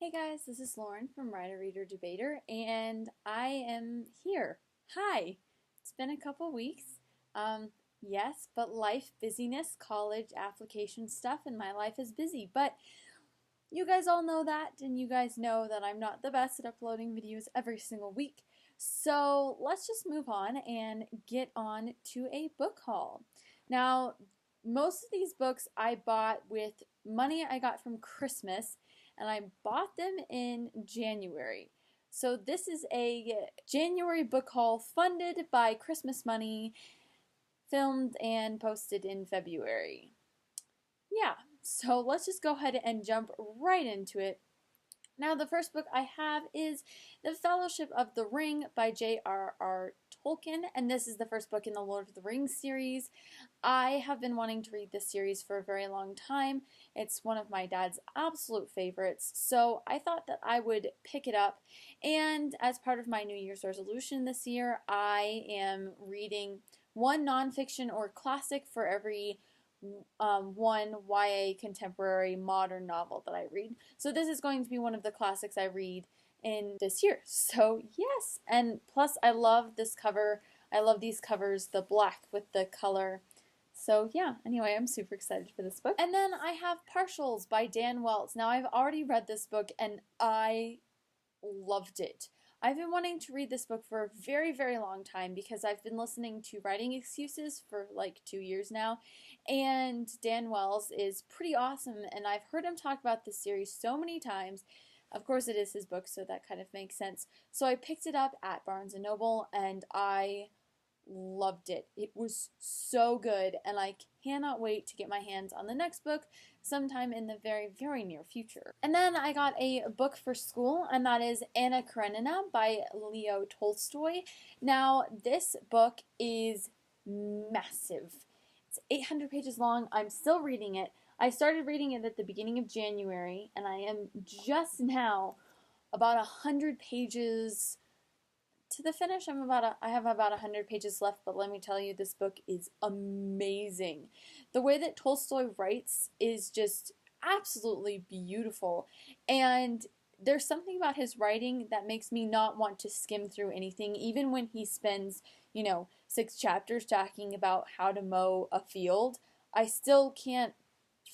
Hey guys, this is Lauren from Writer Reader Debater, and I am here. Hi! It's been a couple weeks. Yes, but life, busyness, college, application stuff, and my life is busy. But you guys all know that, and you guys know that I'm not the best at uploading videos every single week. So let's just move on and get on to a book haul. Now, most of these books I bought with money I got from Christmas, and I bought them in January. So this is a January book haul funded by Christmas money, filmed and posted in February. Yeah, so let's just go ahead and jump right into it. Now, the first book I have is The Fellowship of the Ring by J.R.R. Tolkien, and this is the first book in the Lord of the Rings series. I have been wanting to read this series for a very long time. It's one of my dad's absolute favorites, so I thought that I would pick it up. And as part of my New Year's resolution this year, I am reading one nonfiction or classic for every one YA contemporary modern novel that I read. So this is going to be one of the classics I read in this year. So yes, and plus I love this cover. I love these covers, the black with the color. So yeah, anyway, I'm super excited for this book. And then I have Partials by Dan Wells. Now I've already read this book and I loved it. I've been wanting to read this book for a very, very long time because I've been listening to Writing Excuses for like 2 years now, and Dan Wells is pretty awesome, and I've heard him talk about this series so many times. Of course, it is his book, so that kind of makes sense. So I picked it up at Barnes & Noble, and I loved it. It was so good, and I cannot wait to get my hands on the next book sometime in the very, very near future. And then I got a book for school, and that is Anna Karenina by Leo Tolstoy. Now, this book is massive. It's 800 pages long. I'm still reading it. I started reading it at the beginning of January, and I am just now about 100 pages to the finish. I have about 100 pages left, but let me tell you, this book is amazing. The way that Tolstoy writes is just absolutely beautiful, and there's something about his writing that makes me not want to skim through anything, even when he spends, 6 chapters talking about how to mow a field. I still can't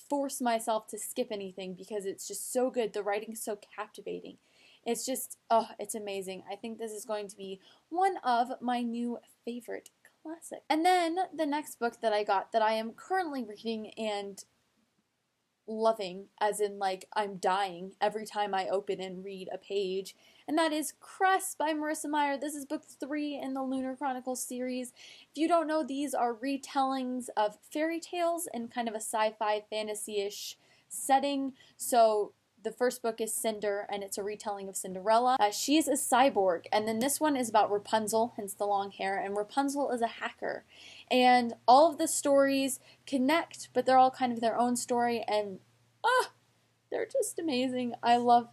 force myself to skip anything because it's just so good. The writing is so captivating. It's just, oh, it's amazing. I think this is going to be one of my new favorite classics. And then the next book that I got that I am currently reading and loving, as in like I'm dying every time I open and read a page, and that is Cress by Marissa Meyer. This is book 3 in the Lunar Chronicles series. If you don't know, these are retellings of fairy tales in kind of a sci-fi fantasy-ish setting. So the first book is Cinder, and it's a retelling of Cinderella. She's a cyborg, and then this one is about Rapunzel, hence the long hair, and Rapunzel is a hacker. And all of the stories connect, but they're all kind of their own story, and they're just amazing. I love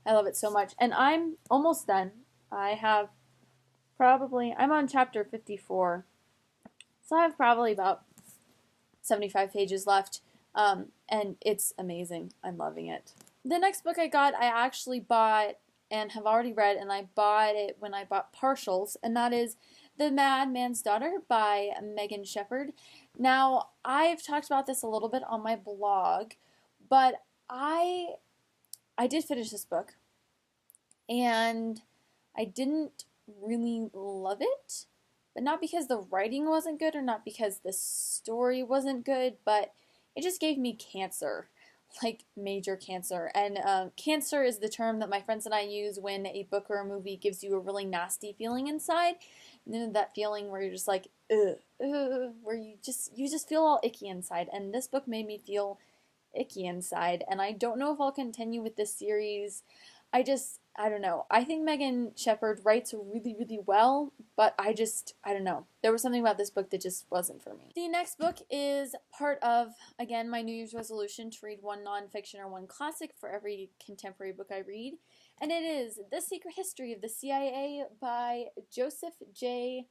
it so much. And I'm almost done. I'm on chapter 54, so I have probably about 75 pages left. And it's amazing. I'm loving it. The next book I got, I actually bought and have already read, and I bought it when I bought Partials, and that is The Madman's Daughter by Megan Shepherd. Now, I've talked about this a little bit on my blog, but I did finish this book, and I didn't really love it, but not because the writing wasn't good or not because the story wasn't good, but it just gave me cancer, like major cancer. And cancer is the term that my friends and I use when a book or a movie gives you a really nasty feeling inside. And then that feeling where you're just like, where you just feel all icky inside. And this book made me feel icky inside. And I don't know if I'll continue with this series. I don't know. I think Megan Shepherd writes really, really well, but I don't know. There was something about this book that just wasn't for me. The next book is part of, again, my New Year's resolution to read one nonfiction or one classic for every contemporary book I read, and it is The Secret History of the CIA by Joseph J.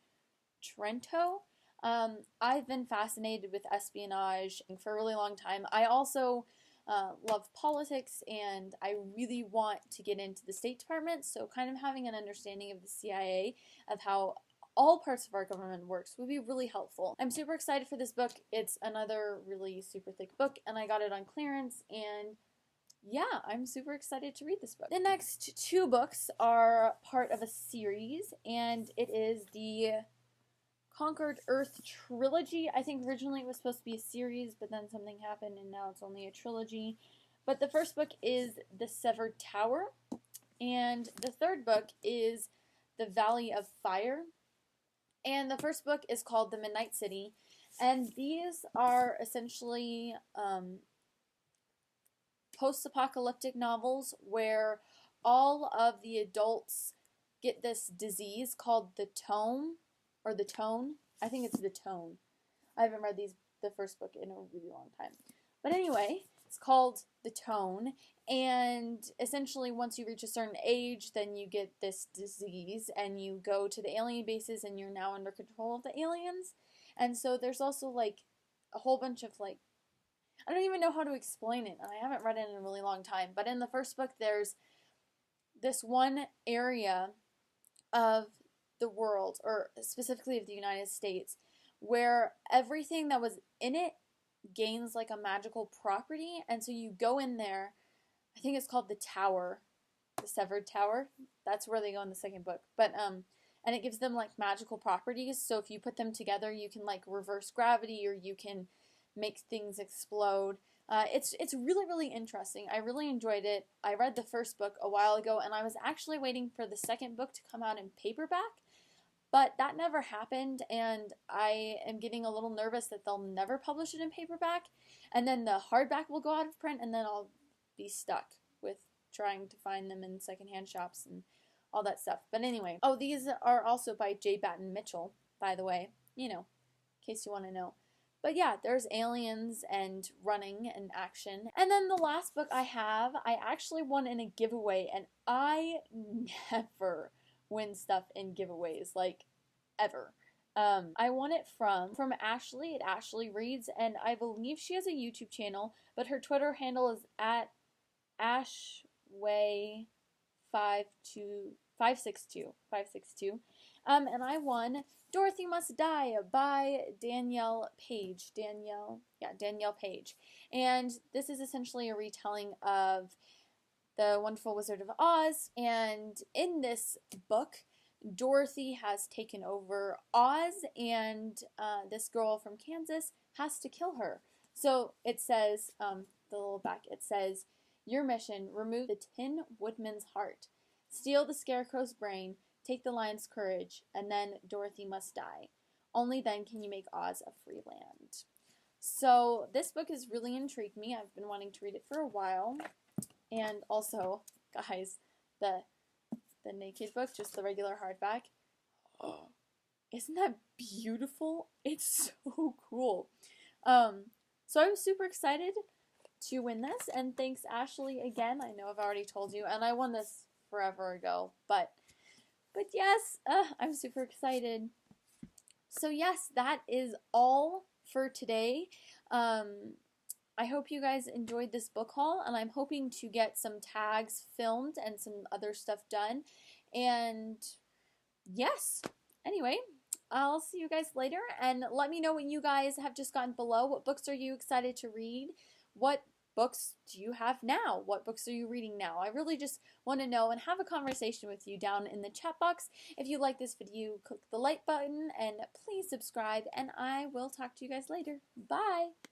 Trento. I've been fascinated with espionage for a really long time. I also love politics, and I really want to get into the State Department, so kind of having an understanding of the CIA, of how all parts of our government works, would be really helpful. I'm super excited for this book. It's another really super thick book, and I got it on clearance, and yeah, I'm super excited to read this book. The next two books are part of a series, and it is the Concord Earth Trilogy. I think originally it was supposed to be a series, but then something happened and now it's only a trilogy. But the first book is The Severed Tower, and the third book is The Valley of Fire. And the first book is called The Midnight City, and these are essentially post-apocalyptic novels where all of the adults get this disease called the tone. I think it's the tone. I haven't read the first book in a really long time. But anyway, it's called the tone, and essentially once you reach a certain age, then you get this disease, and you go to the alien bases, and you're now under control of the aliens. And so there's also like a whole bunch of like, I don't even know how to explain it, and I haven't read it in a really long time, but in the first book there's this one area of the world, or specifically of the United States, where everything that was in it gains like a magical property, and so you go in there. I think it's called the Tower, the Severed Tower. That's where they go in the second book. But and it gives them like magical properties. So if you put them together, you can like reverse gravity, or you can make things explode. It's really, really interesting. I really enjoyed it. I read the first book a while ago, and I was actually waiting for the second book to come out in paperback, but that never happened, and I am getting a little nervous that they'll never publish it in paperback, and then the hardback will go out of print, and then I'll be stuck with trying to find them in secondhand shops and all that stuff. But anyway, oh, these are also by J. Batten Mitchell, by the way, you know, in case you want to know. But yeah, there's aliens and running and action. And then the last book I actually won in a giveaway, and I never win stuff in giveaways, like, ever. I won it from Ashley at Ashley Reads, and I believe she has a YouTube channel, but her Twitter handle is at Ashway562. And I won Dorothy Must Die by Danielle Page. Danielle Page. And this is essentially a retelling of The Wonderful Wizard of Oz, and in this book, Dorothy has taken over Oz, and this girl from Kansas has to kill her. So it says, the little back, it says, your mission, remove the Tin Woodman's heart, steal the Scarecrow's brain, take the lion's courage, and then Dorothy must die. Only then can you make Oz a free land. So this book has really intrigued me. I've been wanting to read it for a while. And also, guys, the naked book, just the regular hardback. Oh, isn't that beautiful? It's so cool. So I'm super excited to win this, and thanks Ashley again. I know I've already told you, and I won this forever ago, but yes, I'm super excited. So yes, that is all for today. I hope you guys enjoyed this book haul, and I'm hoping to get some tags filmed and some other stuff done. And yes, anyway, I'll see you guys later, and let me know what you guys have just gotten below. What books are you excited to read? What books do you have now? What books are you reading now? I really just want to know and have a conversation with you down in the chat box. If you like this video, click the like button and please subscribe, and I will talk to you guys later. Bye!